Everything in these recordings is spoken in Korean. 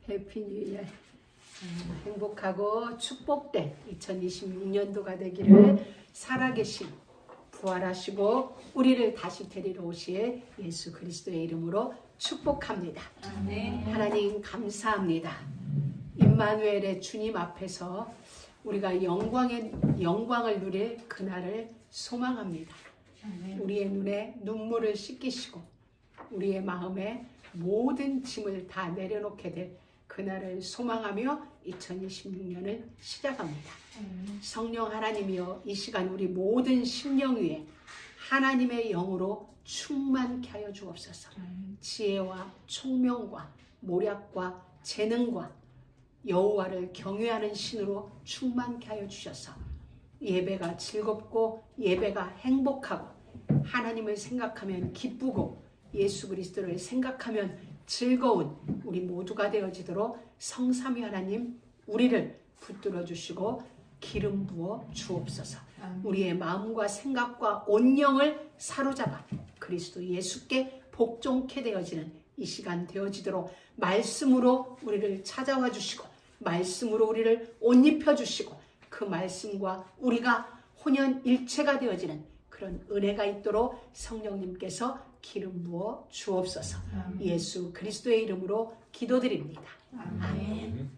해피 뉴 이어. 행복하고 축복된 2026년도가 되기를 살아계신 부활하시고 우리를 다시 데리러 오실 예수 그리스도의 이름으로 축복합니다. 하나님 감사합니다. 임마누엘의 주님 앞에서 우리가 영광을 누릴 그날을 소망합니다. 우리의 눈에 눈물을 씻기시고 우리의 마음에 모든 짐을 다 내려놓게 될 그날을 소망하며 2026년을 시작합니다. 성령 하나님이여, 이 시간 우리 모든 심령 위에 하나님의 영으로 충만케 하여 주옵소서. 지혜와 총명과 모략과 재능과 여호와를 경외하는 신으로 충만케 하여 주셔서 예배가 즐겁고 예배가 행복하고 하나님을 생각하면 기쁘고 예수 그리스도를 생각하면 즐거운 우리 모두가 되어지도록 성삼위 하나님 우리를 붙들어 주시고 기름 부어 주옵소서. 우리의 마음과 생각과 온 영을 사로잡아 그리스도 예수께 복종케 되어지는 이 시간 되어지도록 말씀으로 우리를 찾아와 주시고 말씀으로 우리를 옷 입혀 주시고 그 말씀과 우리가 혼연일체가 되어지는 그런 은혜가 있도록 성령님께서 기름 부어 주옵소서. 예수 그리스도의 이름으로 기도드립니다. 아멘.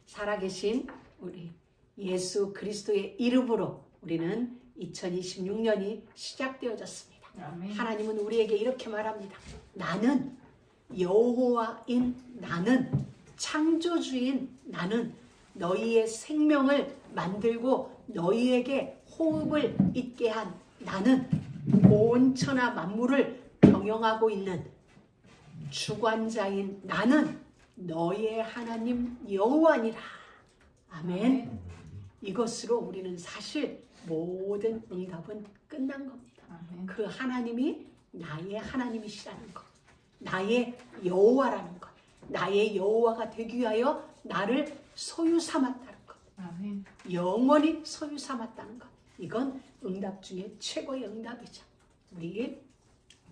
살아계신 우리 예수 그리스도의 이름으로 우리는 2026년이 시작되어졌습니다. 하나님은 우리에게 이렇게 말합니다. 나는 여호와인 나는 창조주인 나는 너희의 생명을 만들고 너희에게 호흡을 있게 한 나는 온 천하 만물을 경영하고 있는 주관자인 나는 너희의 하나님 여호와니라. 아멘. 이것으로 우리는 사실 모든 응답은 끝난 겁니다. 그 하나님이 나의 하나님이시라는 것, 나의 여호와라는 것, 나의 여호와가 되기 위하여 나를 소유 삼았다는 것, 영원히 소유 삼았다는 것, 이건 응답 중에 최고의 응답이죠. 우리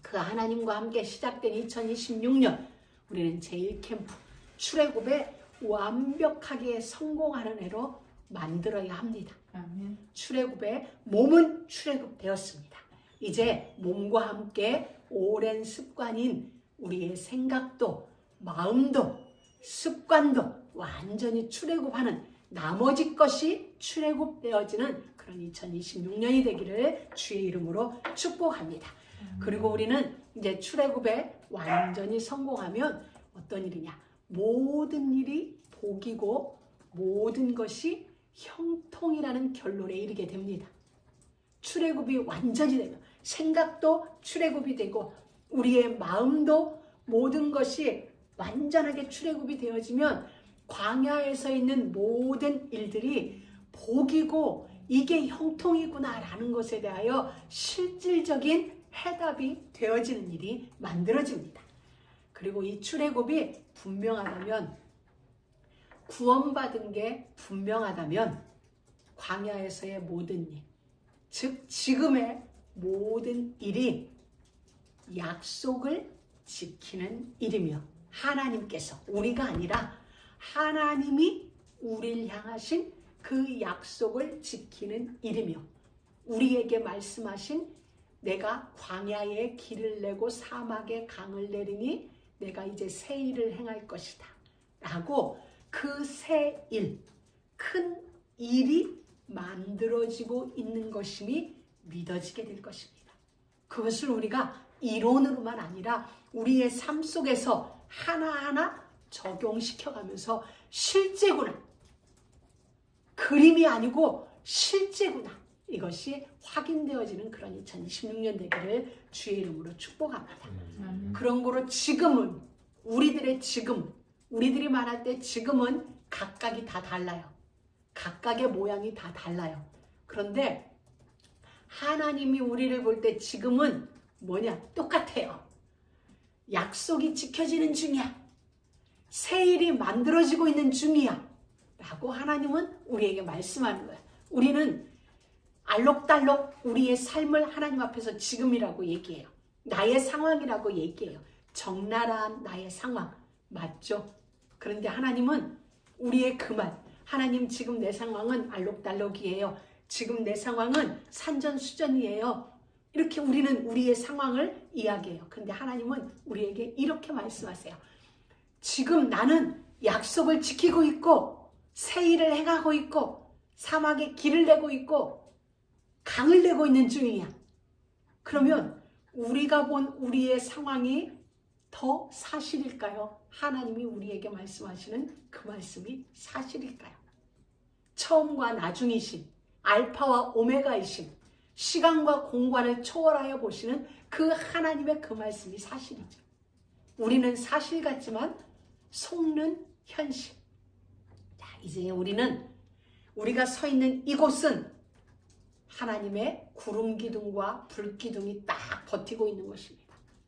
그 하나님과 함께 시작된 2026년 우리는 제1캠프 출애굽에 완벽하게 성공하는 해로 만들어야 합니다. 출애굽에 몸은 출애굽되었습니다. 이제 몸과 함께 오랜 습관인 우리의 생각도 마음도 습관도 완전히 출애굽하는 나머지 것이 출애굽되어지는 그런 2026년이 되기를 주의 이름으로 축복합니다. 그리고 우리는 이제 출애굽에 완전히 성공하면 어떤 일이냐? 모든 일이 복이고 모든 것이 형통이라는 결론에 이르게 됩니다. 출애굽이 완전히 되면 생각도 출애굽이 되고 우리의 마음도 모든 것이 완전하게 출애굽이 되어지면 광야에서 있는 모든 일들이 복이고 이게 형통이구나라는 것에 대하여 실질적인 해답이 되어지는 일이 만들어집니다. 그리고 이 출애굽이 분명하다면 구원받은 게 분명하다면 광야에서의 모든 일, 즉 지금의 모든 일이 약속을 지키는 일이며 하나님께서 우리가 아니라 하나님이 우리를 향하신 그 약속을 지키는 일이며 우리에게 말씀하신 내가 광야에 길을 내고 사막에 강을 내리니 내가 이제 새 일을 행할 것이다 라고 그 새 일, 큰 일이 만들어지고 있는 것임이 믿어지게 될 것입니다. 그것을 우리가 이론으로만 아니라 우리의 삶 속에서 하나하나 적용시켜가면서 실제구나, 그림이 아니고 실제구나, 이것이 확인되어지는 그런 2026년 되기를 주의 이름으로 축복합니다. 그런 거로 지금은 우리들의 지금, 우리들이 말할 때 지금은 각각이 다 달라요. 각각의 모양이 다 달라요. 그런데 하나님이 우리를 볼 때 지금은 뭐냐? 똑같아요. 약속이 지켜지는 중이야. 새 일이 만들어지고 있는 중이야. 라고 하나님은 우리에게 말씀하는 거야. 우리는 알록달록 우리의 삶을 하나님 앞에서 지금이라고 얘기해요. 나의 상황이라고 얘기해요. 적나라한 나의 상황 맞죠? 그런데 하나님은 우리의 그 말, 하나님 지금 내 상황은 알록달록이에요. 지금 내 상황은 산전수전이에요. 이렇게 우리는 우리의 상황을 이야기해요. 그런데 하나님은 우리에게 이렇게 말씀하세요. 지금 나는 약속을 지키고 있고 새 일을 행하고 있고 사막에 길을 내고 있고 강을 내고 있는 중이야. 그러면 우리가 본 우리의 상황이 더 사실일까요? 하나님이 우리에게 말씀하시는 그 말씀이 사실일까요? 처음과 나중이신 알파와 오메가이신 시간과 공간을 초월하여 보시는 그 하나님의 그 말씀이 사실이죠. 우리는 사실 같지만 속는 현실. 자, 이제 우리가 서 있는 이곳은 하나님의 구름 기둥과 불 기둥이 딱 버티고 있는 것입니다.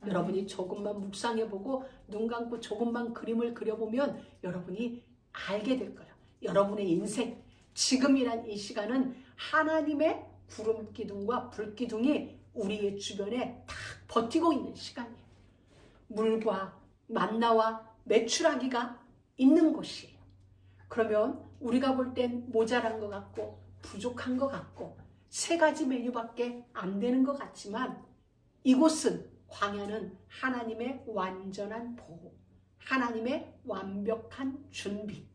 여러분이 조금만 묵상해보고 눈 감고 조금만 그림을 그려보면 여러분이 알게 될 거예요. 여러분의 인생, 지금이란 이 시간은 하나님의 구름 기둥과 불 기둥이 우리의 주변에 딱 버티고 있는 시간이에요. 물과 만나와 메추라기가 있는 곳이에요. 그러면 우리가 볼 땐 모자란 것 같고 부족한 것 같고 세 가지 메뉴밖에 안 되는 것 같지만 이곳은 광야는 하나님의 완전한 보호, 하나님의 완벽한 준비,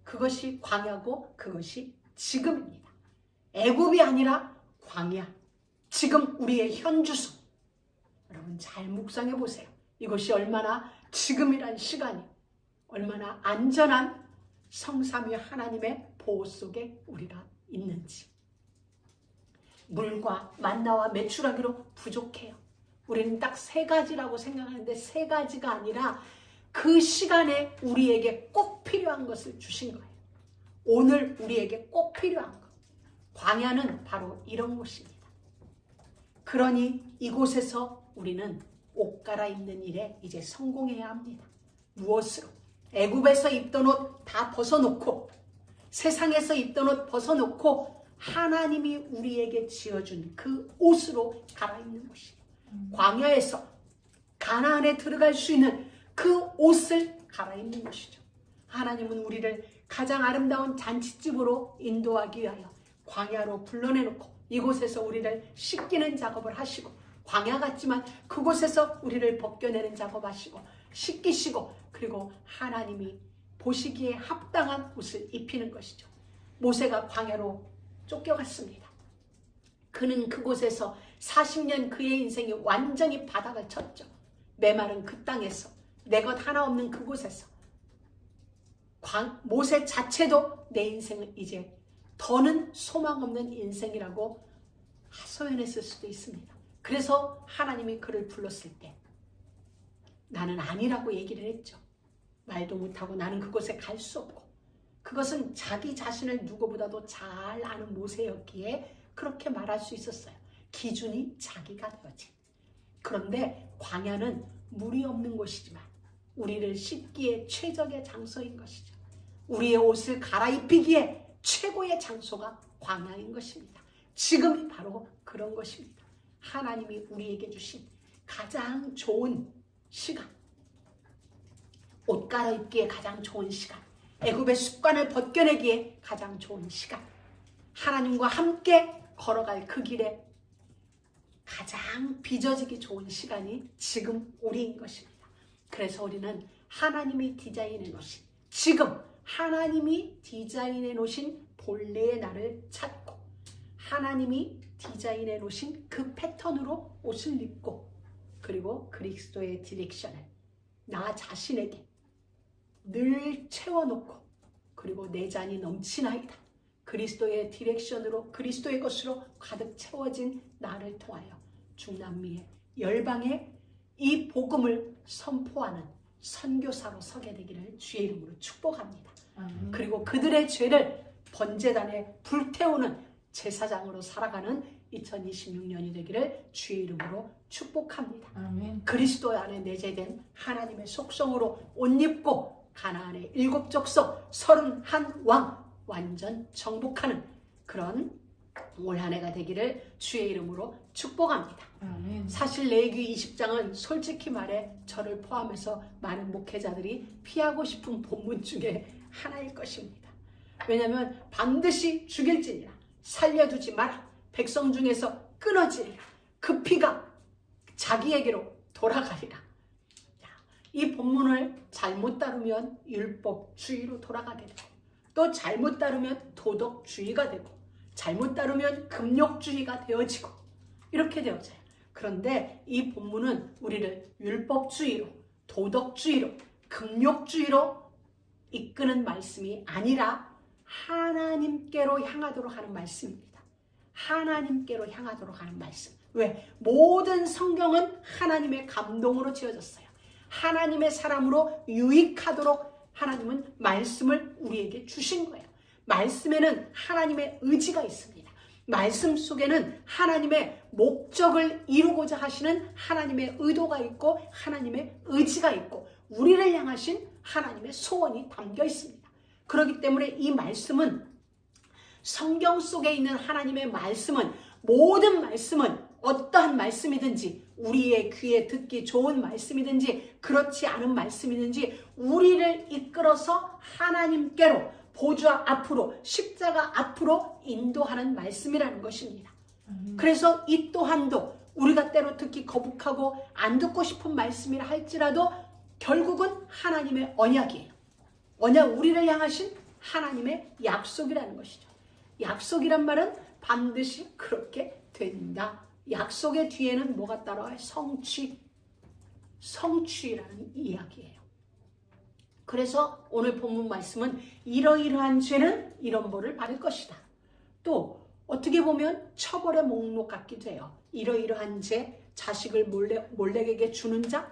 그것이 광야고 그것이 지금입니다. 애굽이 아니라 광야, 지금 우리의 현주소. 여러분 잘 묵상해 보세요. 이것이 얼마나 지금이란 시간이 얼마나 안전한 성삼위 하나님의 보호 속에 우리가 있는지. 물과 만나와 메추라기로 부족해요. 우리는 딱 세 가지라고 생각하는데 세 가지가 아니라 그 시간에 우리에게 꼭 필요한 것을 주신 거예요. 오늘 우리에게 꼭 필요한 것. 광야는 바로 이런 곳입니다. 그러니 이곳에서 우리는 옷 갈아입는 일에 이제 성공해야 합니다. 무엇으로? 애굽에서 입던 옷 다 벗어놓고 세상에서 입던 옷 벗어놓고 하나님이 우리에게 지어준 그 옷으로 갈아입는 것이에요. 광야에서 가나안에 들어갈 수 있는 그 옷을 갈아입는 것이죠. 하나님은 우리를 가장 아름다운 잔치집으로 인도하기 위하여 광야로 불러내놓고 이곳에서 우리를 씻기는 작업을 하시고 광야 같지만 그곳에서 우리를 벗겨내는 작업하시고 씻기시고 그리고 하나님이 보시기에 합당한 옷을 입히는 것이죠. 모세가 광야로 쫓겨갔습니다. 그는 그곳에서 40년 그의 인생이 완전히 바닥을 쳤죠. 메마른 그 땅에서 내 것 하나 없는 그곳에서 모세 자체도 내 인생은 이제 더는 소망 없는 인생이라고 하소연했을 수도 있습니다. 그래서 하나님이 그를 불렀을 때 나는 아니라고 얘기를 했죠. 말도 못하고 나는 그곳에 갈 수 없고 그것은 자기 자신을 누구보다도 잘 아는 모세였기에 그렇게 말할 수 있었어요. 기준이 자기가 되어진. 그런데 광야는 물이 없는 곳이지만 우리를 씻기에 최적의 장소인 것이죠. 우리의 옷을 갈아입히기에 최고의 장소가 광야인 것입니다. 지금이 바로 그런 것입니다. 하나님이 우리에게 주신 가장 좋은 시간, 옷 갈아입기에 가장 좋은 시간, 애굽의 습관을 벗겨내기에 가장 좋은 시간, 하나님과 함께 걸어갈 그 길에 가장 빚어지기 좋은 시간이 지금 우리인 것입니다. 그래서 우리는 하나님이 디자인해 놓으신, 지금 하나님이 디자인해 놓으신 본래의 나를 찾고 하나님이 디자인해 놓으신 그 패턴으로 옷을 입고 그리고 그리스도의 디렉션을 나 자신에게 늘 채워놓고 그리고 내 잔이 넘치나이다. 그리스도의 디렉션으로 그리스도의 것으로 가득 채워진 나를 통하여 중남미의 열방에 이 복음을 선포하는 선교사로 서게 되기를 주의 이름으로 축복합니다. 그리고 그들의 죄를 번제단에 불태우는 제사장으로 살아가는 2026년이 되기를 주의 이름으로 축복합니다. 아멘. 그리스도 안에 내재된 하나님의 속성으로 옷 입고 가나안의 7 족속 31왕 완전 정복하는 그런 올 한 해가 되기를 주의 이름으로 축복합니다. 사실 레위기 20장은 솔직히 말해 저를 포함해서 많은 목회자들이 피하고 싶은 본문 중에 하나일 것입니다. 왜냐하면 반드시 죽일지니라, 살려두지 마라, 백성 중에서 끊어지리라, 그 피가 자기에게로 돌아가리라. 이 본문을 잘못 따르면 율법주의로 돌아가게 되고, 또 잘못 따르면 도덕주의가 되고, 잘못 따르면 금욕주의가 되어지고, 이렇게 되어져요. 그런데 이 본문은 우리를 율법주의로, 도덕주의로, 금욕주의로 이끄는 말씀이 아니라 하나님께로 향하도록 하는 말씀입니다. 하나님께로 향하도록 하는 말씀. 왜? 모든 성경은 하나님의 감동으로 지어졌어요. 하나님의 사람으로 유익하도록 하나님은 말씀을 우리에게 주신 거예요. 말씀에는 하나님의 의지가 있습니다. 말씀 속에는 하나님의 목적을 이루고자 하시는 하나님의 의도가 있고 하나님의 의지가 있고 우리를 향하신 하나님의 소원이 담겨 있습니다. 그렇기 때문에 이 말씀은, 성경 속에 있는 하나님의 말씀은, 모든 말씀은 어떠한 말씀이든지, 우리의 귀에 듣기 좋은 말씀이든지 그렇지 않은 말씀이든지 우리를 이끌어서 하나님께로, 보좌 앞으로, 십자가 앞으로 인도하는 말씀이라는 것입니다. 그래서 이 또한도 우리가 때로 듣기 거북하고 안 듣고 싶은 말씀이라 할지라도 결국은 하나님의 언약이에요. 언약, 우리를 향하신 하나님의 약속이라는 것이죠. 약속이란 말은 반드시 그렇게 된다. 약속의 뒤에는 뭐가 따라와요? 성취라는 이야기예요. 그래서 오늘 본문 말씀은 이러이러한 죄는 이런 벌을 받을 것이다. 또 어떻게 보면 처벌의 목록 같기도 해요. 이러이러한 죄, 자식을 몰래에게 주는 자,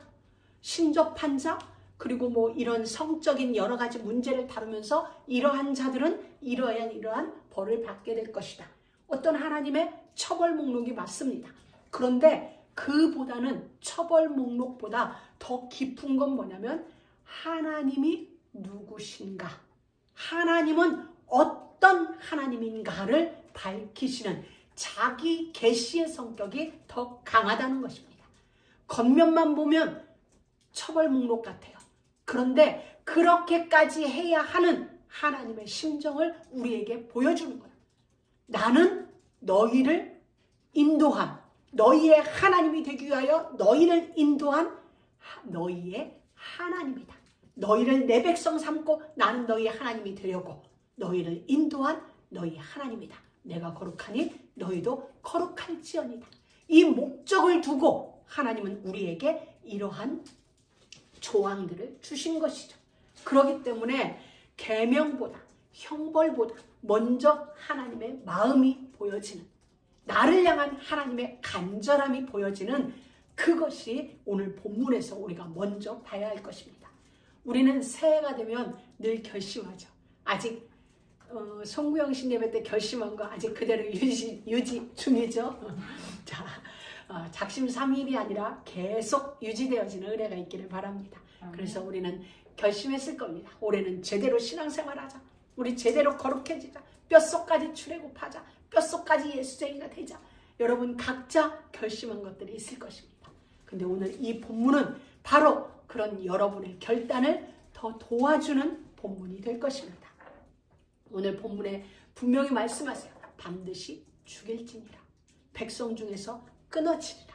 신접한 자, 그리고 뭐 이런 성적인 여러 가지 문제를 다루면서 이러한 자들은 이러한 벌을 받게 될 것이다. 어떤 하나님의 처벌 목록이 맞습니다. 그런데 그보다는, 처벌 목록보다 더 깊은 건 뭐냐면 하나님이 누구신가, 하나님은 어떤 하나님인가를 밝히시는 자기 계시의 성격이 더 강하다는 것입니다. 겉면만 보면 처벌 목록 같아요. 그런데 그렇게까지 해야 하는 하나님의 심정을 우리에게 보여주는 거예요. 나는 너희를 인도한, 너희의 하나님이 되기 위하여 너희를 인도한 너희의 하나님이다. 너희를 내 백성 삼고 나는 너희의 하나님이 되려고 너희를 인도한 너희의 하나님이다. 내가 거룩하니 너희도 거룩할지어니다. 이 목적을 두고 하나님은 우리에게 이러한 조항들을 주신 것이죠. 그렇기 때문에 계명보다, 형벌보다 먼저 하나님의 마음이 보여지는, 나를 향한 하나님의 간절함이 보여지는 그것이 오늘 본문에서 우리가 먼저 봐야 할 것입니다. 우리는 새해가 되면 늘 결심하죠. 아직 송구영 씨 예배 때 결심한 거 아직 그대로 유지 중이죠. 자, 작심삼일이 아니라 계속 유지되어지는 은혜가 있기를 바랍니다. 그래서 우리는 결심했을 겁니다. 올해는 제대로 신앙생활하자. 우리 제대로 거룩해지자. 뼛속까지 출애굽하자. 뼛속까지 예수쟁이가 되자. 여러분 각자 결심한 것들이 있을 것입니다. 근데 오늘 이 본문은 바로 그런 여러분의 결단을 더 도와주는 본문이 될 것입니다. 오늘 본문에 분명히 말씀하세요. 반드시 죽일지니라. 백성 중에서 끊어지리라.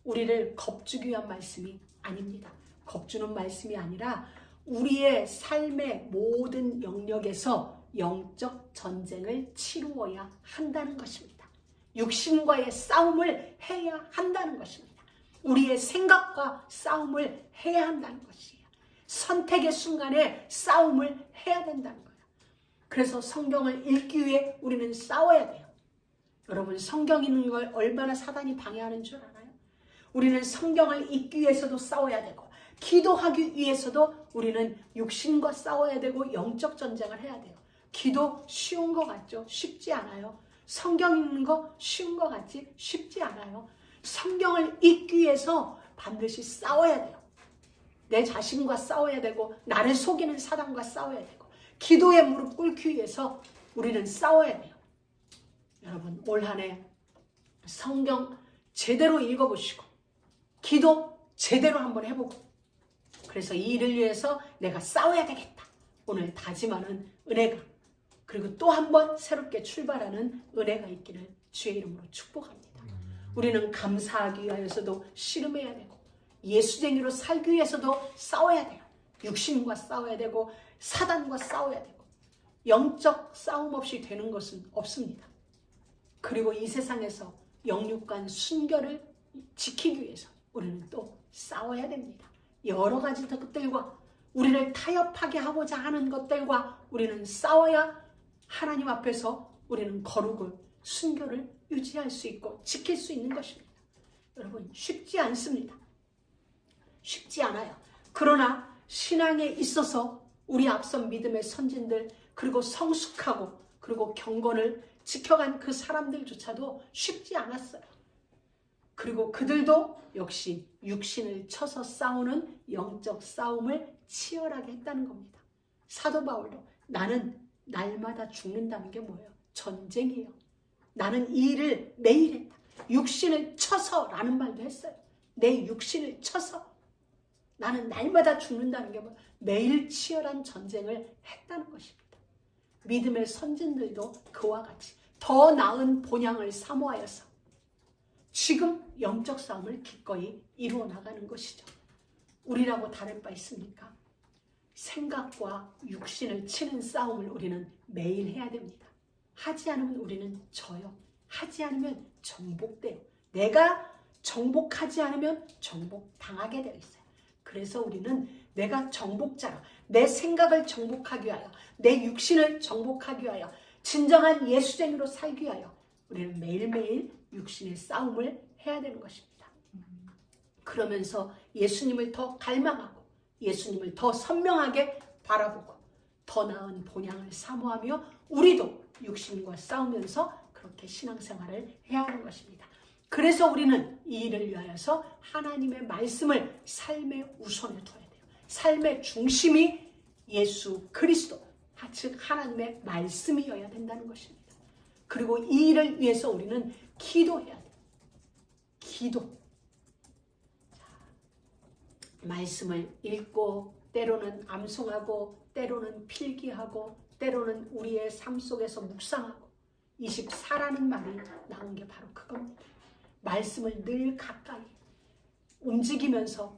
우리를 겁주기 위한 말씀이 아닙니다. 겁주는 말씀이 아니라 우리의 삶의 모든 영역에서 영적 전쟁을 치루어야 한다는 것입니다. 육신과의 싸움을 해야 한다는 것입니다. 우리의 생각과 싸움을 해야 한다는 것이에요. 선택의 순간에 싸움을 해야 된다는 거예요. 그래서 성경을 읽기 위해 우리는 싸워야 돼요. 여러분, 성경 읽는 걸 얼마나 사단이 방해하는 줄 알아요? 우리는 성경을 읽기 위해서도 싸워야 되고, 기도하기 위해서도 우리는 육신과 싸워야 되고 영적 전쟁을 해야 돼요. 기도 쉬운 거 같죠? 쉽지 않아요. 성경 읽는 거 쉬운 거 같지? 쉽지 않아요. 성경을 읽기 위해서 반드시 싸워야 돼요. 내 자신과 싸워야 되고, 나를 속이는 사단과 싸워야 되고, 기도에 무릎 꿇기 위해서 우리는 싸워야 돼요. 여러분, 올 한 해 성경 제대로 읽어보시고 기도 제대로 한번 해보고, 그래서 이 일을 위해서 내가 싸워야 되겠다 오늘 다짐하는 은혜가, 그리고 또 한 번 새롭게 출발하는 은혜가 있기를 주의 이름으로 축복합니다. 우리는 감사하기 위하여서도 씨름해야 되고, 예수쟁이로 살기 위해서도 싸워야 돼요. 육신과 싸워야 되고 사단과 싸워야 되고, 영적 싸움 없이 되는 것은 없습니다. 그리고 이 세상에서 영육간 순결을 지키기 위해서 우리는 또 싸워야 됩니다. 여러 가지 것들과, 우리를 타협하게 하고자 하는 것들과 우리는 싸워야 하나님 앞에서 우리는 거룩을, 순결을 유지할 수 있고 지킬 수 있는 것입니다. 여러분, 쉽지 않습니다. 쉽지 않아요. 그러나 신앙에 있어서 우리 앞선 믿음의 선진들, 그리고 성숙하고 그리고 경건을 지켜간 그 사람들조차도 쉽지 않았어요. 그리고 그들도 역시 육신을 쳐서 싸우는 영적 싸움을 치열하게 했다는 겁니다. 사도 바울도 나는 날마다 죽는다는 게 뭐예요? 전쟁이에요. 나는 이 일을 매일 했다. 육신을 쳐서 라는 말도 했어요. 내 육신을 쳐서 나는 날마다 죽는다는 게 뭐예요? 매일 치열한 전쟁을 했다는 것입니다. 믿음의 선진들도 그와 같이 더 나은 본향을 사모하여서 지금 영적 싸움을 기꺼이 이루어 나가는 것이죠. 우리라고 다를 바 있습니까? 생각과 육신을 치는 싸움을 우리는 매일 해야 됩니다. 하지 않으면 우리는 져요. 하지 않으면 정복돼요. 내가 정복하지 않으면 정복당하게 되어 있어요. 그래서 우리는 내가 정복자라, 내 생각을 정복하기 위하여, 내 육신을 정복하기 위하여, 진정한 예수쟁이로 살기 위하여 우리는 매일매일 육신의 싸움을 해야 되는 것입니다. 그러면서 예수님을 더 갈망하고 예수님을 더 선명하게 바라보고 더 나은 본향을 사모하며 우리도 육신과 싸우면서 그렇게 신앙생활을 해야 하는 것입니다. 그래서 우리는 이 일을 위하여서 하나님의 말씀을 삶의 우선에 둬야 돼요. 삶의 중심이 예수 그리스도, 즉 하나님의 말씀이어야 된다는 것입니다. 그리고 이 일을 위해서 우리는 기도해야 돼요. 기도. 말씀을 읽고 때로는 암송하고 때로는 필기하고 때로는 우리의 삶 속에서 묵상하고 24라는 말이 나온 게 바로 그겁니다. 말씀을 늘 가까이 움직이면서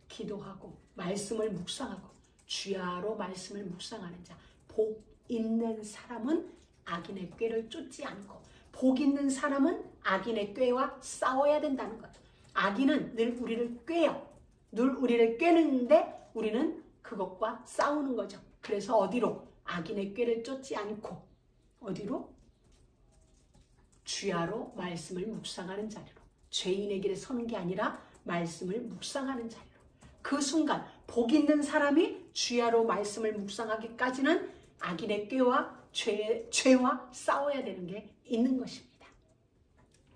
기도하고 말씀을 묵상하고 주야로 말씀을 묵상하는 자, 복 있는 사람은 악인의 꾀를 쫓지 않고, 복 있는 사람은 악인의 꾀와 싸워야 된다는 것. 악인은 늘 우리를 꾀요. 늘 우리를 꾀는데 우리는 그것과 싸우는 거죠. 그래서 어디로? 악인의 꾀를 쫓지 않고 어디로? 주야로 말씀을 묵상하는 자리로, 죄인의 길에 서는 게 아니라 말씀을 묵상하는 자리로. 그 순간 복 있는 사람이 주야로 말씀을 묵상하기까지는 악인의 꾀와 죄와 싸워야 되는 게 있는 것입니다.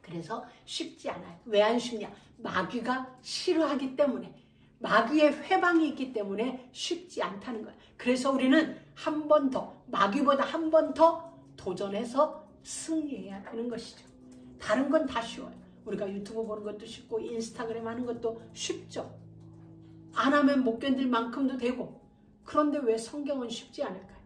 그래서 쉽지 않아요. 왜 안 쉽냐? 마귀가 싫어하기 때문에, 마귀의 회방이 있기 때문에 쉽지 않다는 거예요. 그래서 우리는 한 번 더, 마귀보다 한 번 더 도전해서 승리해야 되는 것이죠. 다른 건 다 쉬워요. 우리가 유튜브 보는 것도 쉽고 인스타그램 하는 것도 쉽죠. 안 하면 못 견딜 만큼도 되고. 그런데 왜 성경은 쉽지 않을까요?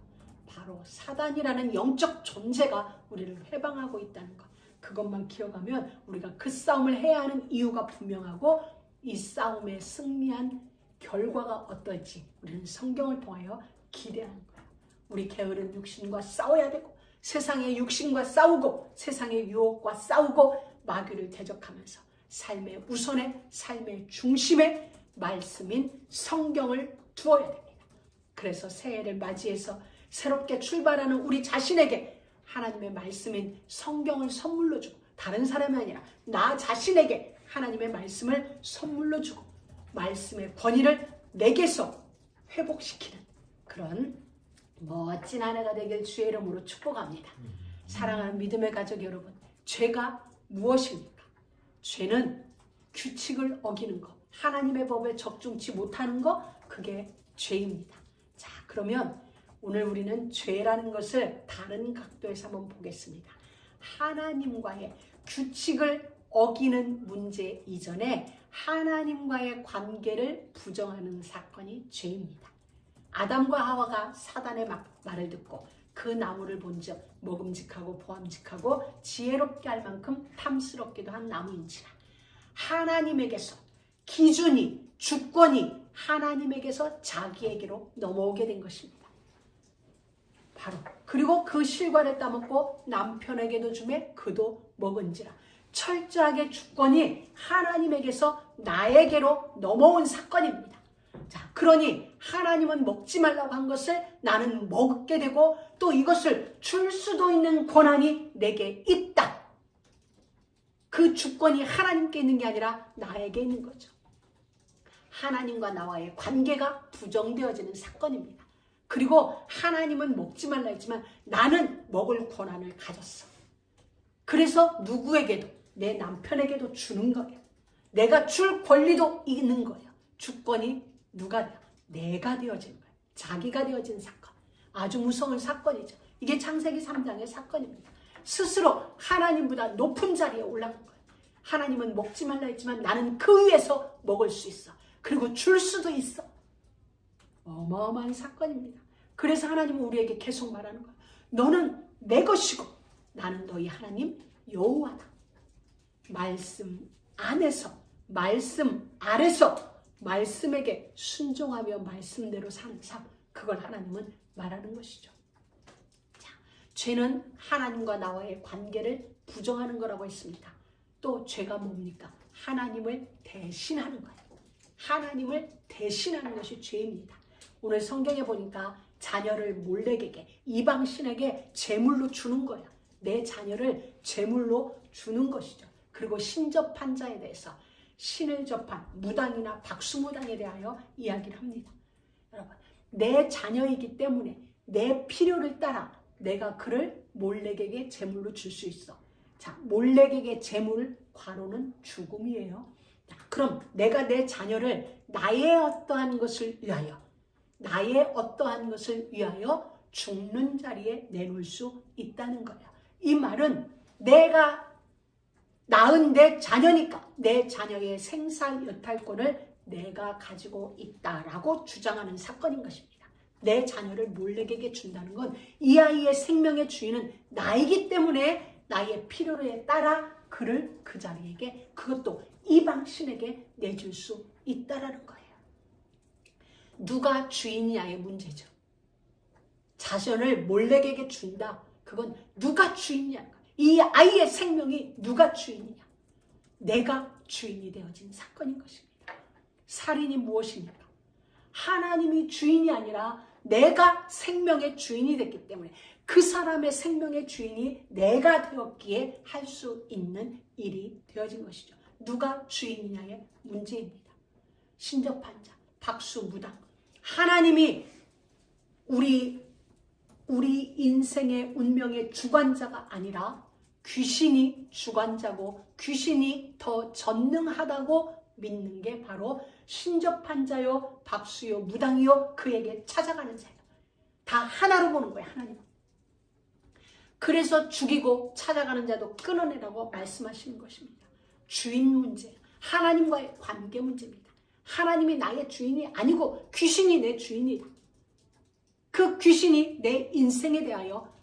바로 사단이라는 영적 존재가 우리를 회방하고 있다는 것. 그것만 기억하면 우리가 그 싸움을 해야 하는 이유가 분명하고 이 싸움에 승리한 결과가 어떨지 우리는 성경을 통하여 기대하는 거예요. 우리 게으른 육신과 싸워야 되고, 세상의 육신과 싸우고, 세상의 유혹과 싸우고, 마귀를 대적하면서 삶의 우선에, 삶의 중심에 말씀인 성경을 두어야 됩니다. 그래서 새해를 맞이해서 새롭게 출발하는 우리 자신에게 하나님의 말씀인 성경을 선물로 주고, 다른 사람이 아니라 나 자신에게 하나님의 말씀을 선물로 주고 말씀의 권위를 내게서 회복시키는 그런 멋진 한 해가 되길 주의 이름으로 축복합니다. 사랑하는 믿음의 가족 여러분, 죄가 무엇입니까? 죄는 규칙을 어기는 것, 하나님의 법에 적중치 못하는 것, 그게 죄입니다. 자, 그러면 오늘 우리는 죄라는 것을 다른 각도에서 한번 보겠습니다. 하나님과의 규칙을 어기는 문제 이전에 하나님과의 관계를 부정하는 사건이 죄입니다. 아담과 하와가 사단의 말을 듣고 그 나무를 본즉 먹음직하고 보암직하고 지혜롭게 할 만큼 탐스럽기도 한 나무인지라. 하나님에게서 기준이, 주권이 하나님에게서 자기에게로 넘어오게 된 것입니다. 바로 그리고 그 실과를 따먹고 남편에게도 주매 그도 먹은지라. 철저하게 주권이 하나님에게서 나에게로 넘어온 사건입니다. 자, 그러니 하나님은 먹지 말라고 한 것을 나는 먹게 되고 또 이것을 줄 수도 있는 권한이 내게 있다. 그 주권이 하나님께 있는 게 아니라 나에게 있는 거죠. 하나님과 나와의 관계가 부정되어지는 사건입니다. 그리고 하나님은 먹지 말라 했지만 나는 먹을 권한을 가졌어. 그래서 누구에게도, 내 남편에게도 주는 거예요. 내가 줄 권리도 있는 거예요. 주권이 누가 돼요? 내가 되어진 거예요. 자기가 되어진 사건. 아주 무서운 사건이죠. 이게 창세기 3장의 사건입니다. 스스로 하나님보다 높은 자리에 올라간 거예요. 하나님은 먹지 말라 했지만 나는 그 위에서 먹을 수 있어. 그리고 줄 수도 있어. 어마어마한 사건입니다. 그래서 하나님은 우리에게 계속 말하는 거예요. 너는 내 것이고 나는 너희 하나님 여호와다. 말씀 안에서, 말씀 아래서 말씀에게 순종하며 말씀대로 사는 삶, 그걸 하나님은 말하는 것이죠. 자, 죄는 하나님과 나와의 관계를 부정하는 거라고 했습니다. 또 죄가 뭡니까? 하나님을 대신하는 거예요. 하나님을 대신하는 것이 죄입니다. 오늘 성경에 보니까 자녀를 몰렉에게, 이방신에게 제물로 주는 거야. 내 자녀를 제물로 주는 것이죠. 그리고 신접한 자에 대해서 신을 접한 무당이나 박수무당에 대하여 이야기를 합니다. 여러분, 내 자녀이기 때문에 내 필요를 따라 내가 그를 몰렉에게 제물로 줄 수 있어. 자, 몰렉에게 제물, 괄호는 죽음이에요. 자, 그럼 내가 내 자녀를 나의 어떠한 것을 위하여 죽는 자리에 내놓을 수 있다는 거예요. 이 말은 내가 낳은 내 자녀니까 내 자녀의 생사 여탈권을 내가 가지고 있다라고 주장하는 사건인 것입니다. 내 자녀를 몰렉에게 준다는 건 이 아이의 생명의 주인은 나이기 때문에 나의 필요에 따라 그를 그 자리에게, 그것도 이방신에게 내줄 수 있다라는 거예요. 누가 주인이냐의 문제죠. 자손을 몰렉에게 준다. 그건 누가 주인이냐. 이 아이의 생명이 누가 주인이냐. 내가 주인이 되어진 사건인 것입니다. 살인이 무엇입니까? 하나님이 주인이 아니라 내가 생명의 주인이 됐기 때문에 그 사람의 생명의 주인이 내가 되었기에 할 수 있는 일이 되어진 것이죠. 누가 주인이냐의 문제입니다. 신접한 자, 박수, 무당. 하나님이 우리 인생의 운명의 주관자가 아니라 귀신이 주관자고 귀신이 더 전능하다고 믿는 게 바로 신접한 자요, 박수요, 무당이요, 그에게 찾아가는 자예요. 다 하나로 보는 거예요, 하나님. 그래서 죽이고 찾아가는 자도 끊어내라고 말씀하시는 것입니다. 주인 문제, 하나님과의 관계 문제입니다. 하나님이 나의 주인이 아니고 귀신이 내 주인이다. 그 귀신이 내 인생에 대하여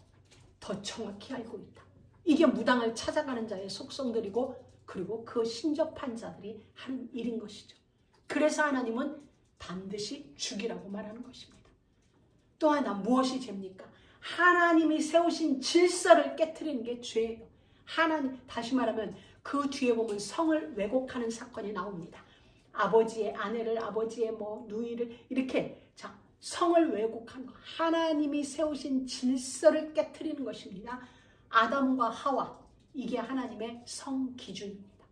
더 정확히 알고 있다. 이게 무당을 찾아가는 자의 속성들이고 그리고 그 신접한 자들이 하는 일인 것이죠. 그래서 하나님은 반드시 죽이라고 말하는 것입니다. 또 하나 무엇이 죄입니까? 하나님이 세우신 질서를 깨트리는 게 죄예요. 하나님, 다시 말하면 그 뒤에 보면 성을 왜곡하는 사건이 나옵니다. 아버지의 아내를, 아버지의 누이를 이렇게, 자, 성을 왜곡한 거. 하나님이 세우신 질서를 깨트리는 것입니다. 아담과 하와, 이게 하나님의 성 기준입니다.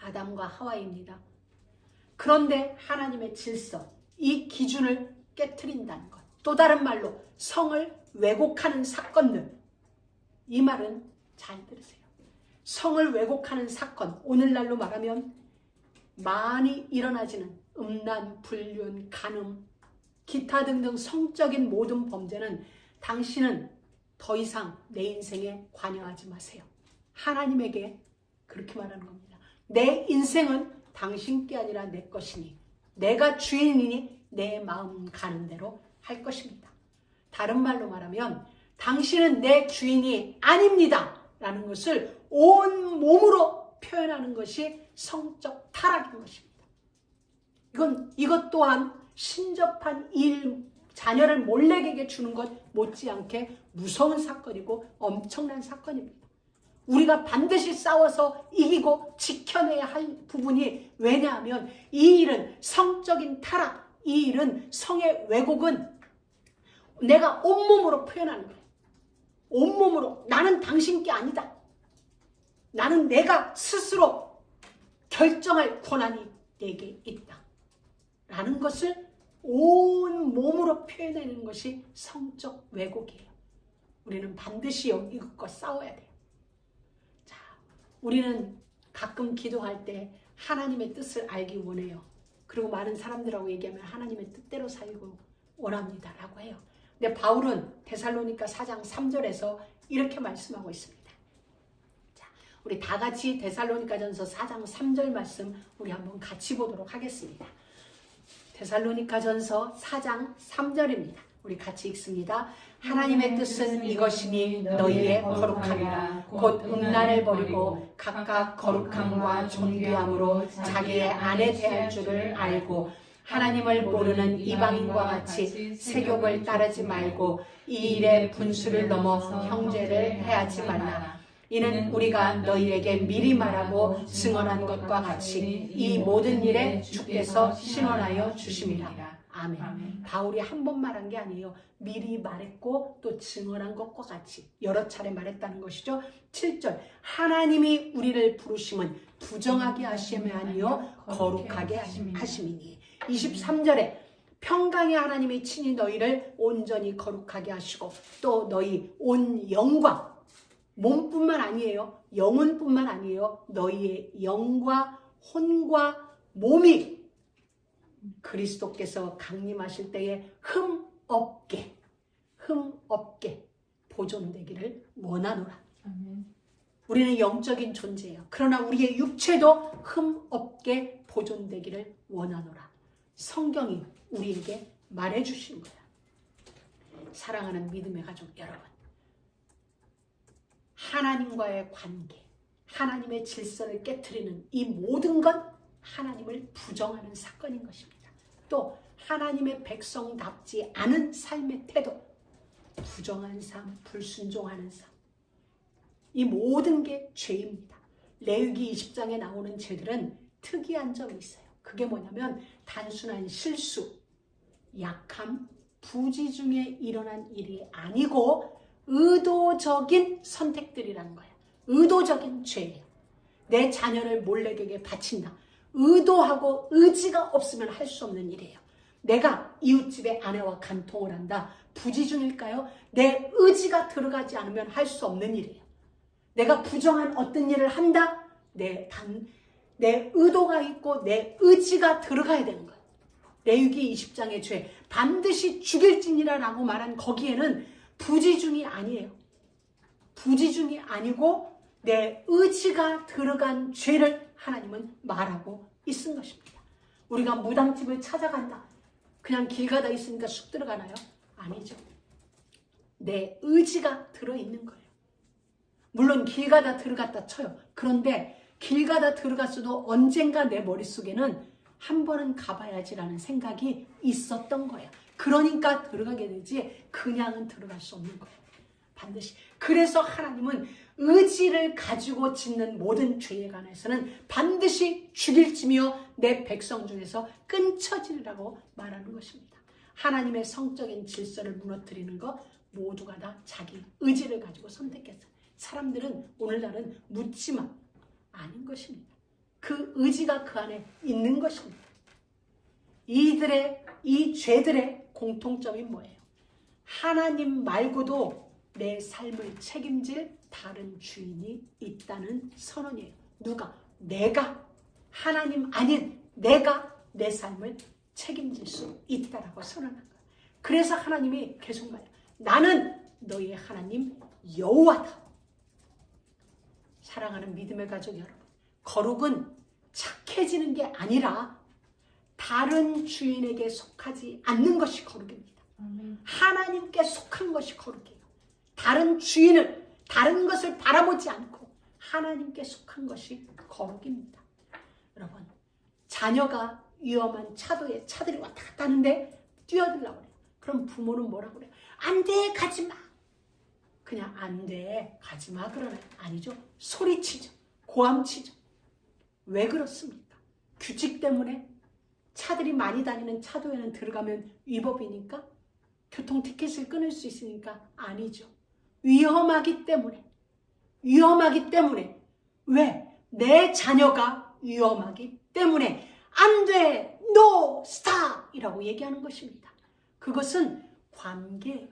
아담과 하와입니다. 그런데 하나님의 질서, 이 기준을 깨트린다는 것. 또 다른 말로 성을 왜곡하는 사건들. 이 말은 잘 들으세요. 성을 왜곡하는 사건, 오늘날로 말하면 많이 일어나지는 음란, 불륜, 간음, 기타 등등 성적인 모든 범죄는 당신은 더 이상 내 인생에 관여하지 마세요. 하나님에게 그렇게 말하는 겁니다. 내 인생은 당신께 아니라 내 것이니 내가 주인이니 내 마음 가는 대로 할 것입니다. 다른 말로 말하면 당신은 내 주인이 아닙니다 라는 것을 온 몸으로 표현하는 것이 성적 타락인 것입니다. 이것 또한 신접한 자녀를 몰래에게 주는 것 못지않게 무서운 사건이고 엄청난 사건입니다. 우리가 반드시 싸워서 이기고 지켜내야 할 부분이, 왜냐하면 이 일은 성적인 타락, 이 일은 성의 왜곡은 내가 온몸으로 표현하는 거예요. 온몸으로 나는 당신께 아니다. 나는 내가 스스로 결정할 권한이 내게 있다 라는 것을 온 몸으로 표현하는 것이 성적 왜곡이에요. 우리는 반드시 이것과 싸워야 돼요. 자, 우리는 가끔 기도할 때 하나님의 뜻을 알기 원해요. 그리고 많은 사람들하고 얘기하면 하나님의 뜻대로 살고 원합니다 라고 해요. 근데 바울은 데살로니가 4장 3절에서 이렇게 말씀하고 있습니다. 자, 우리 다 같이 데살로니가전서 4장 3절 말씀 우리 한번 같이 보도록 하겠습니다. 데살로니가전서 4장 3절입니다. 우리 같이 읽습니다. 하나님의 뜻은 이것이니 너희의 거룩함이라. 곧 음란을 버리고 각각 거룩함과 존귀함으로 자기의 아내 대할 줄을 알고 하나님을 모르는 이방인과 같이 세욕을 따르지 말고 이 일에 분수를 넘어 형제를 해하지 말라. 이는 우리가 너희에게 미리 말하고 증언한 것과 같이 이 모든 일에 주께서 신원하여 주심이라. 아멘. 바울이 한 번 말한 게 아니에요. 미리 말했고 또 증언한 것과 같이 여러 차례 말했다는 것이죠. 7절 하나님이 우리를 부르심은 부정하게 하심이 아니요 거룩하게 하심이니. 23절에 평강의 하나님이 친히 너희를 온전히 거룩하게 하시고 또 너희 온 영과 몸뿐만 아니에요. 영혼뿐만 아니에요. 너희의 영과 혼과 몸이 그리스도께서 강림하실 때에 흠 없게 보존되기를 원하노라. 우리는 영적인 존재예요. 그러나 우리의 육체도 흠 없게 보존되기를 원하노라. 성경이 우리에게 말해주신 거야. 사랑하는 믿음의 가족 여러분, 하나님과의 관계, 하나님의 질서를 깨트리는 이 모든 건 하나님을 부정하는 사건인 것입니다. 또 하나님의 백성답지 않은 삶의 태도, 부정한 삶, 불순종하는 삶, 이 모든 게 죄입니다. 레위기 20장에 나오는 죄들은 특이한 점이 있어요. 그게 뭐냐면 단순한 실수, 약함, 부지 중에 일어난 일이 아니고 의도적인 선택들이라는 거예요. 의도적인 죄예요. 내 자녀를 몰래에게 바친다. 의도하고 의지가 없으면 할 수 없는 일이에요. 내가 이웃집의 아내와 간통을 한다. 부지중일까요? 내 의지가 들어가지 않으면 할 수 없는 일이에요. 내가 부정한 어떤 일을 한다. 내 의도가 있고 내 의지가 들어가야 되는 거예요. 레위기 20장의 죄, 반드시 죽일지니라라고 말한 거기에는 부지중이 아니에요. 부지중이 아니고 내 의지가 들어간 죄를 하나님은 말하고 있은 것입니다. 우리가 무당집을 찾아간다. 그냥 길 가다 있으니까 쑥 들어가나요? 아니죠. 내 의지가 들어있는 거예요. 물론 길 가다 들어갔다 쳐요. 그런데 길 가다 들어갔어도 언젠가 내 머릿속에는 한 번은 가봐야지라는 생각이 있었던 거예요. 그러니까 들어가게 되지 그냥은 들어갈 수 없는 거예요. 반드시. 그래서 하나님은 의지를 가지고 짓는 모든 죄에 관해서는 반드시 죽일지며 내 백성 중에서 끊쳐지리라고 말하는 것입니다. 하나님의 성적인 질서를 무너뜨리는 것 모두가 다 자기 의지를 가지고 선택했어요. 사람들은 오늘날은 묻지만 아닌 것입니다. 그 의지가 그 안에 있는 것입니다. 이 죄들의 공통점이 뭐예요? 하나님 말고도 내 삶을 책임질 다른 주인이 있다는 선언이에요. 누가? 내가. 하나님 아닌 내가 내 삶을 책임질 수 있다라고 선언한 거예요. 그래서 하나님이 계속 말해요. 나는 너희의 하나님 여호와다. 사랑하는 믿음의 가족 여러분, 거룩은 착해지는 게 아니라 다른 주인에게 속하지 않는 것이 거룩입니다. 하나님께 속한 것이 거룩이에요. 다른 주인을, 다른 것을 바라보지 않고 하나님께 속한 것이 거룩입니다. 여러분, 자녀가 위험한 차도에 차들이 왔다 갔다 하는데 뛰어들라고 그래요. 그럼 부모는 뭐라고 그래요? 안 돼, 가지 마. 그냥 안 돼, 가지 마 그러나요? 아니죠. 소리치죠. 고함치죠. 왜 그렇습니까? 규칙 때문에 차들이 많이 다니는 차도에는 들어가면 위법이니까? 교통 티켓을 끊을 수 있으니까? 아니죠. 위험하기 때문에. 위험하기 때문에. 왜? 내 자녀가 위험하기 때문에 안 돼, no, stop 이라고 얘기하는 것입니다. 그것은 관계예요.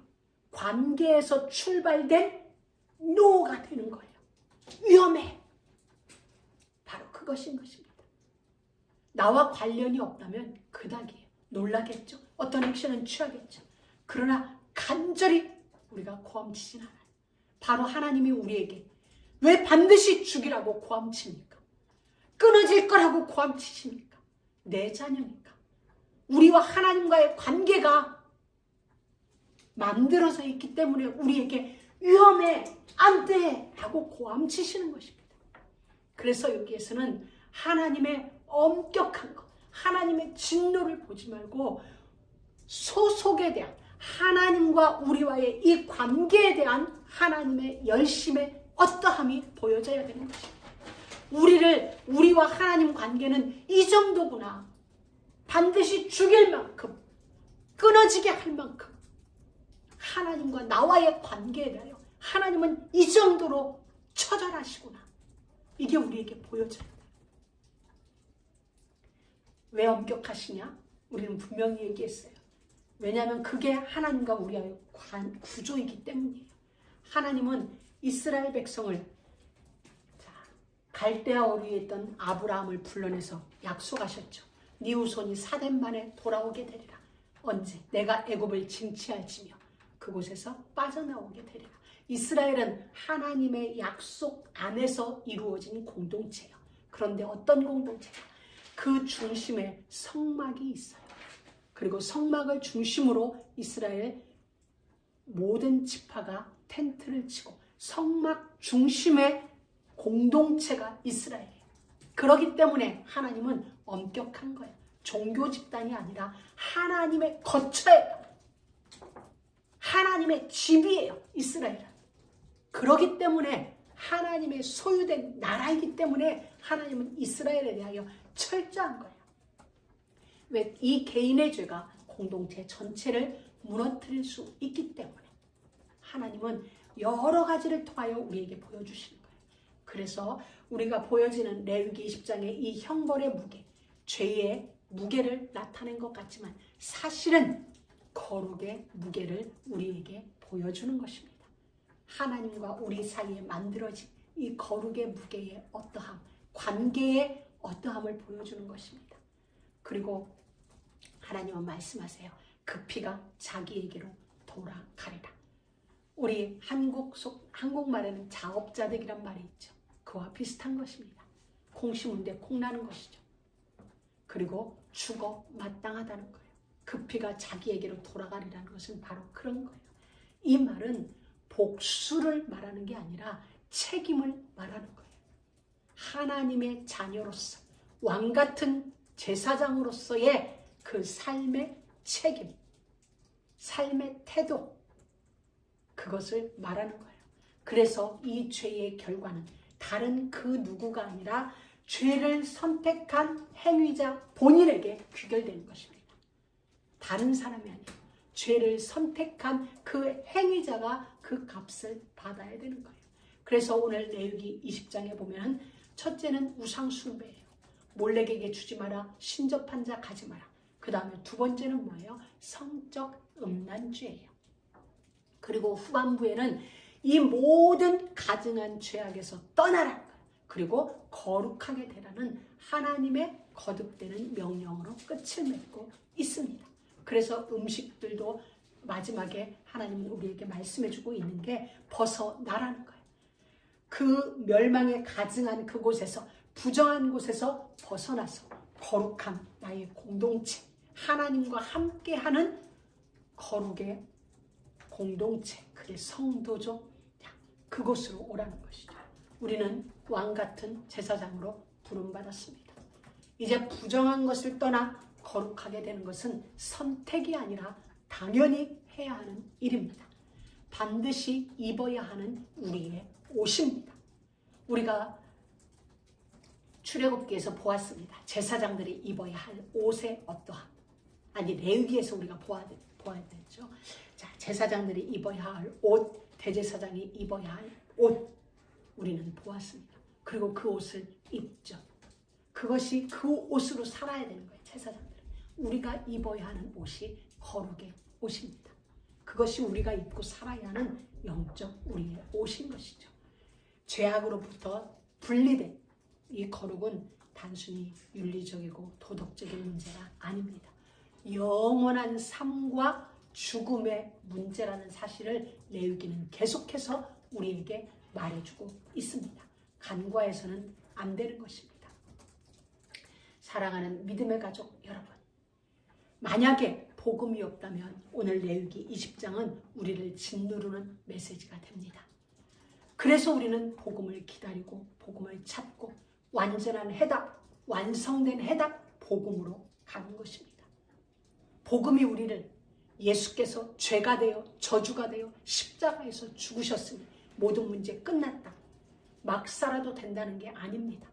관계에서 출발된 no가 되는 거예요. 위험해. 바로 그것인 것입니다. 나와 관련이 없다면 그닥이에요. 놀라겠죠. 어떤 액션은 취하겠죠. 그러나 간절히 우리가 고함치진 않아요. 바로 하나님이 우리에게 왜 반드시 죽이라고 고함칩니까? 끊어질 거라고 고함치십니까? 내 자녀니까. 우리와 하나님과의 관계가 만들어져 있기 때문에 우리에게 위험해, 안 돼 라고 고함치시는 것입니다. 그래서 여기에서는 하나님의 엄격한 것, 하나님의 진노를 보지 말고 소속에 대한, 하나님과 우리와의 이 관계에 대한 하나님의 열심의 어떠함이 보여져야 되는 것입니다. 우리와 하나님 관계는 이 정도구나. 반드시 죽일 만큼, 끊어지게 할 만큼 하나님과 나와의 관계에 대하여 하나님은 이 정도로 처절하시구나. 이게 우리에게 보여져야 돼요. 왜 엄격하시냐? 우리는 분명히 얘기했어요. 왜냐하면 그게 하나님과 우리와의 구조이기 때문이에요. 하나님은 이스라엘 백성을 갈대아 어루에 있던 아브라함을 불러내서 약속하셨죠. 네 후손이 사댓 만에 돌아오게 되리라. 언제? 내가 애굽을 징치할지며 그곳에서 빠져나오게 되리라. 이스라엘은 하나님의 약속 안에서 이루어진 공동체예요. 그런데 어떤 공동체가? 그 중심에 성막이 있어요. 그리고 성막을 중심으로 이스라엘 모든 지파가 텐트를 치고 성막 중심에 공동체가 이스라엘이에요. 그렇기 때문에 하나님은 엄격한 거예요. 종교 집단이 아니라 하나님의 거처예요. 하나님의 집이에요. 이스라엘은. 그렇기 때문에 하나님의 소유된 나라이기 때문에 하나님은 이스라엘에 대하여 철저한 거예요. 왜? 이 개인의 죄가 공동체 전체를 무너뜨릴 수 있기 때문에 하나님은 여러 가지를 통하여 우리에게 보여주시는 거예요. 그래서 우리가 보여지는 레위기 20장의 이 형벌의 무게, 죄의 무게를 나타낸 것 같지만 사실은 거룩의 무게를 우리에게 보여주는 것입니다. 하나님과 우리 사이에 만들어진 이 거룩의 무게의 어떠함, 관계의 어떠함을 보여주는 것입니다. 그리고 하나님은 말씀하세요. 그 피가 자기에게로 돌아가리라. 우리 한국말에는 자업자득이란 말이 있죠. 그와 비슷한 것입니다. 콩 심은데 콩 나는 것이죠. 그리고 죽어 마땅하다는 거예요. 그 피가 자기에게로 돌아가리라는 것은 바로 그런 거예요. 이 말은 복수를 말하는 게 아니라 책임을 말하는 거예요. 하나님의 자녀로서 왕 같은 제사장으로서의 그 삶의 책임, 삶의 태도, 그것을 말하는 거예요. 그래서 이 죄의 결과는 다른 그 누구가 아니라 죄를 선택한 행위자 본인에게 귀결되는 것입니다. 다른 사람이 아니에요. 죄를 선택한 그 행위자가 그 값을 받아야 되는 거예요. 그래서 오늘 레위기 20장에 보면 첫째는 우상 숭배예요. 몰렉에게 주지 마라, 신접한 자 가지 마라. 그 다음에 두 번째는 뭐예요? 성적 음란죄예요. 그리고 후반부에는 이 모든 가증한 죄악에서 떠나라는 거예요. 그리고 거룩하게 되라는 하나님의 거듭되는 명령으로 끝을 맺고 있습니다. 그래서 음식들도 마지막에 하나님은 우리에게 말씀해주고 있는 게 벗어나라는 거예요. 그 멸망에 가증한 그곳에서 부정한 곳에서 벗어나서 거룩한 나의 공동체, 하나님과 함께하는 거룩의 공동체, 그게 성도죠. 그곳으로 오라는 것이죠. 우리는 왕같은 제사장으로 부름받았습니다. 이제 부정한 것을 떠나 거룩하게 되는 것은 선택이 아니라 당연히 해야 하는 일입니다. 반드시 입어야 하는 우리의 옷입니다. 우리가 출애굽기에서 보았습니다. 제사장들이 입어야 할 옷의 어떠함. 아니, 레위기에서 우리가 보아야 되죠. 자, 제사장들이 입어야 할 옷, 대제사장이 입어야 할 옷, 우리는 보았습니다. 그리고 그 옷을 입죠. 그것이 그 옷으로 살아야 되는 거예요. 제사장들은. 우리가 입어야 하는 옷이 거룩의 옷입니다. 그것이 우리가 입고 살아야 하는 영적 우리의 옷인 것이죠. 죄악으로부터 분리된 이 거룩은 단순히 윤리적이고 도덕적인 문제가 아닙니다. 영원한 삶과 죽음의 문제라는 사실을 레위기는 계속해서 우리에게 말해주고 있습니다. 간과해서는 안 되는 것입니다. 사랑하는 믿음의 가족 여러분, 만약에 복음이 없다면 오늘 레위기 20장은 우리를 짓누르는 메시지가 됩니다. 그래서 우리는 복음을 기다리고 복음을 찾고 완전한 해답, 완성된 해답, 복음으로 가는 것입니다. 복음이 우리를 예수께서 죄가 되어 저주가 되어 십자가에서 죽으셨으니 모든 문제 끝났다. 막 살아도 된다는 게 아닙니다.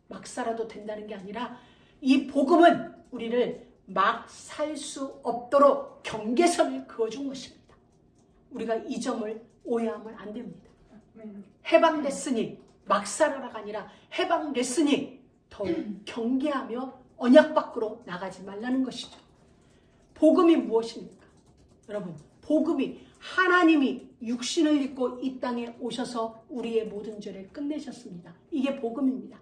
막 살아도 된다는 게 아니라 이 복음은 우리를 막 살 수 없도록 경계선을 그어준 것입니다. 우리가 이 점을 오해하면 안 됩니다. 해방됐으니 막 살아라가 아니라 해방됐으니 더욱 경계하며 언약 밖으로 나가지 말라는 것이죠. 복음이 무엇입니까? 여러분, 복음이 하나님이 육신을 입고 이 땅에 오셔서 우리의 모든 죄를 끝내셨습니다. 이게 복음입니다.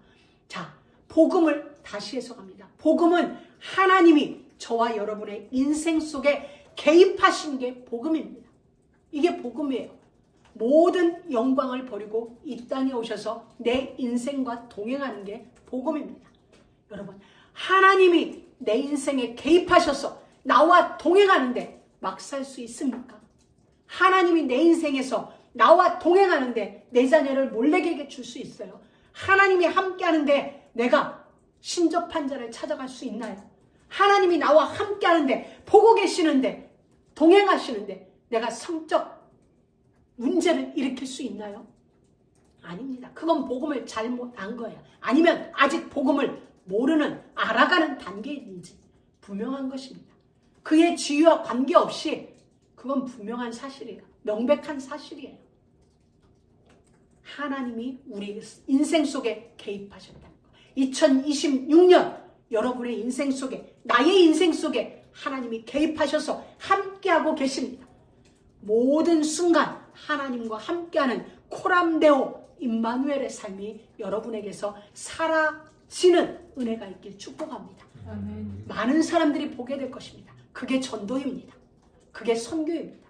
자, 복음을 다시 해석합니다. 복음은 하나님이 저와 여러분의 인생 속에 개입하신 게 복음입니다. 이게 복음이에요. 모든 영광을 버리고 이 땅에 오셔서 내 인생과 동행하는 게 복음입니다. 여러분, 하나님이 내 인생에 개입하셔서 나와 동행하는데 막 살 수 있습니까? 하나님이 내 인생에서 나와 동행하는데 내 자녀를 몰래에게 줄 수 있어요? 하나님이 함께하는데 내가 신접한 자를 찾아갈 수 있나요? 하나님이 나와 함께하는데 보고 계시는데 동행하시는데 내가 성적 문제를 일으킬 수 있나요? 아닙니다. 그건 복음을 잘못 안 거예요. 아니면 아직 복음을 모르는 알아가는 단계인지 분명한 것입니다. 그의 지위와 관계없이 그건 분명한 사실이에요. 명백한 사실이에요. 하나님이 우리 인생 속에 개입하셨다는 거. 2026년 여러분의 인생 속에, 나의 인생 속에 하나님이 개입하셔서 함께하고 계십니다. 모든 순간 하나님과 함께하는 코람데오 임마누엘의 삶이 여러분에게서 사라지는 은혜가 있길 축복합니다. 아멘. 많은 사람들이 보게 될 것입니다. 그게 전도입니다. 그게 선교입니다.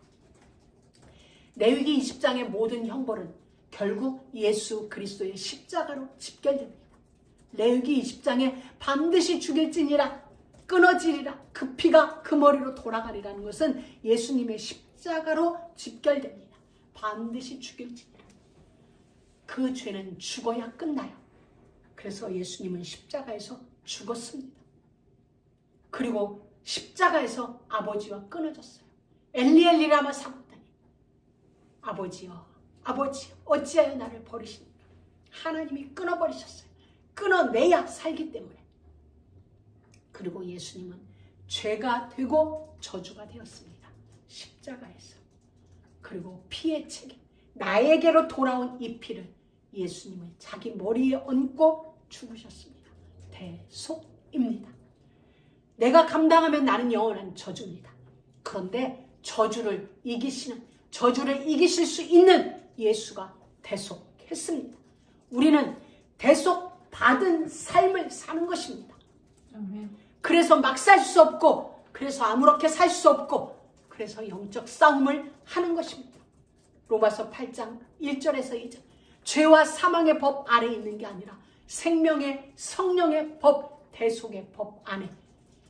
레위기 20장의 모든 형벌은 결국 예수 그리스도의 십자가로 집결됩니다. 레위기 20장에 반드시 죽일지니라, 끊어지리라, 그 피가 그 머리로 돌아가리라는 것은 예수님의 십자가로 집결됩니다. 반드시 죽일지니라. 그 죄는 죽어야 끝나요. 그래서 예수님은 십자가에서 죽었습니다. 그리고 십자가에서 아버지와 끊어졌어요. 엘리 엘리 라마 사박다니, 아버지여 아버지 어찌하여 나를 버리십니까? 하나님이 끊어버리셨어요. 끊어내야 살기 때문에. 그리고 예수님은 죄가 되고 저주가 되었습니다. 십자가에서. 그리고 피의 책임, 나에게로 돌아온 이 피를 예수님은 자기 머리에 얹고 죽으셨습니다. 대속입니다. 내가 감당하면 나는 영원한 저주입니다. 그런데 저주를 이기실 수 있는 예수가 대속했습니다. 우리는 대속받은 삶을 사는 것입니다. 그래서 막 살 수 없고, 그래서 아무렇게 살 수 없고, 그래서 영적 싸움을 하는 것입니다. 로마서 8장 1절에서 2절. 죄와 사망의 법 아래에 있는 게 아니라 생명의 성령의 법, 대속의 법 안에,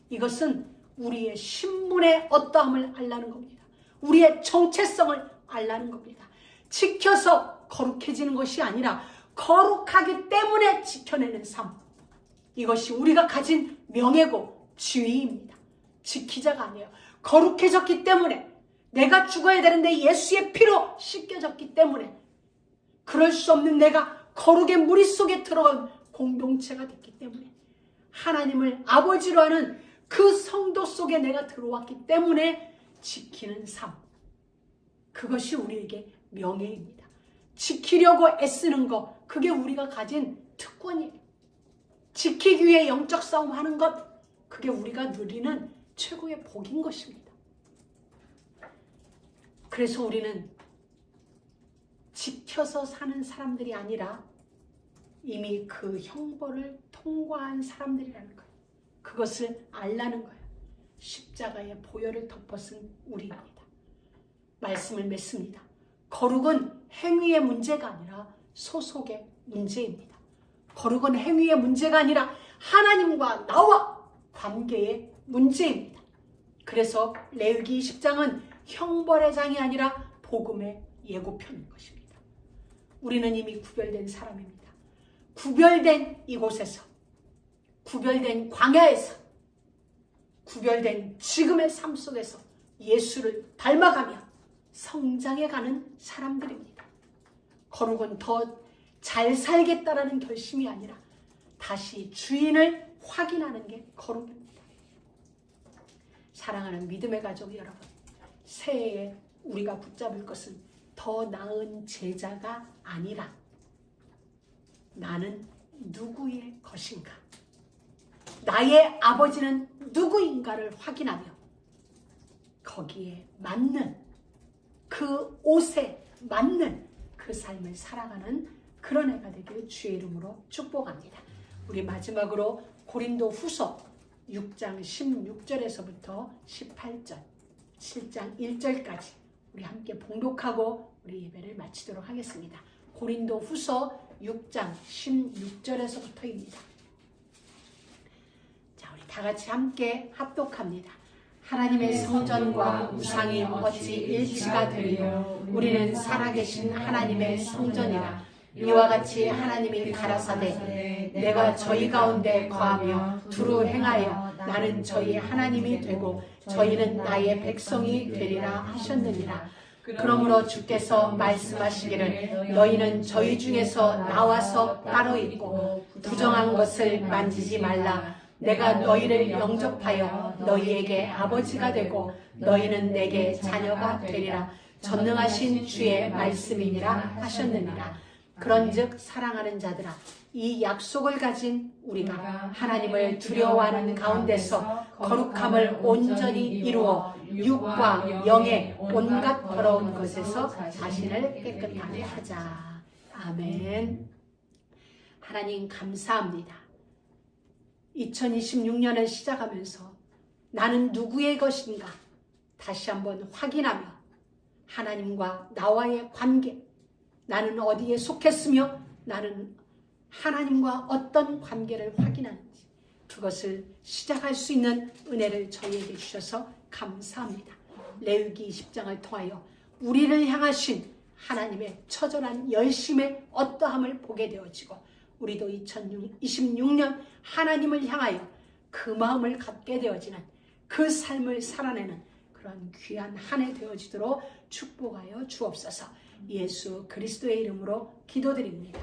이것은 우리의 신분의 어떠함을 알라는 겁니다. 우리의 정체성을 알라는 겁니다. 지켜서 거룩해지는 것이 아니라 거룩하기 때문에 지켜내는 삶, 이것이 우리가 가진 명예고 지위입니다. 지키자가 아니에요. 거룩해졌기 때문에, 내가 죽어야 되는데 예수의 피로 씻겨졌기 때문에, 그럴 수 없는 내가 거룩의 무리 속에 들어간 공동체가 됐기 때문에, 하나님을 아버지로 하는 그 성도 속에 내가 들어왔기 때문에 지키는 삶, 그것이 우리에게 명예입니다. 지키려고 애쓰는 것, 그게 우리가 가진 특권이에요. 지키기 위해 영적 싸움하는 것, 그게 우리가 누리는 최고의 복인 것입니다. 그래서 우리는 지켜서 사는 사람들이 아니라 이미 그 형벌을 통과한 사람들이라는 거예요. 그것을 알라는 거예요. 십자가의 보혈을 덮어쓴 우리입니다. 말씀을 맺습니다. 거룩은 행위의 문제가 아니라 소속의 문제입니다. 거룩은 행위의 문제가 아니라 하나님과 나와 관계의 문제입니다. 그래서 레위기 20장은 형벌의 장이 아니라 복음의 예고편인 것입니다. 우리는 이미 구별된 사람입니다. 구별된 이곳에서, 구별된 광야에서, 구별된 지금의 삶 속에서 예수를 닮아가며 성장해가는 사람들입니다. 거룩은 더 잘 살겠다라는 결심이 아니라 다시 주인을 확인하는 게 거룩입니다. 사랑하는 믿음의 가족 여러분, 새해에 우리가 붙잡을 것은 더 나은 제자가 아니라 나는 누구의 것인가, 나의 아버지는 누구인가를 확인하며 거기에 맞는, 그 옷에 맞는 그 삶을 살아가는 그런 해가 되길 주의 이름으로 축복합니다. 우리 마지막으로 고린도 후서 6장 16절에서부터 18절, 7장 1절까지 우리 함께 봉독하고 우리 예배를 마치도록 하겠습니다. 고린도 후서 6장 16절에서부터입니다. 자, 우리 다 같이 함께 합독합니다. 하나님의 성전과 우상이 어찌 일치가 되리요? 우리는 살아계신 하나님의 성전이라. 이와 같이 하나님이 가라사대 내가 저희 가운데 거하며 두루 행하여 나는 저희 하나님이 되고 저희는 나의 백성이 되리라 하셨느니라. 그러므로 주께서 말씀하시기를 너희는 저희 중에서 나와서 따로 있고 부정한 것을 만지지 말라. 내가 너희를 영접하여 너희에게 아버지가 되고 너희는 내게 자녀가 되리라. 전능하신 주의 말씀이니라 하셨느니라. 그런즉 사랑하는 자들아, 이 약속을 가진 우리가 하나님을 두려워하는 가운데서 거룩함을 온전히 이루어 육과 영의 온갖 더러운 것에서 자신을 깨끗하게 하자. 아멘. 하나님 감사합니다. 2026년을 시작하면서 나는 누구의 것인가 다시 한번 확인하며 하나님과 나와의 관계, 나는 어디에 속했으며 나는 하나님과 어떤 관계를 확인하는지, 그것을 시작할 수 있는 은혜를 저희에게 주셔서 감사합니다. 레위기 20장을 통하여 우리를 향하신 하나님의 처절한 열심의 어떠함을 보게 되어지고 우리도 2026년 하나님을 향하여 그 마음을 갖게 되어지는 그 삶을 살아내는 그런 귀한 한 해 되어지도록 축복하여 주옵소서. 예수 그리스도의 이름으로 기도드립니다.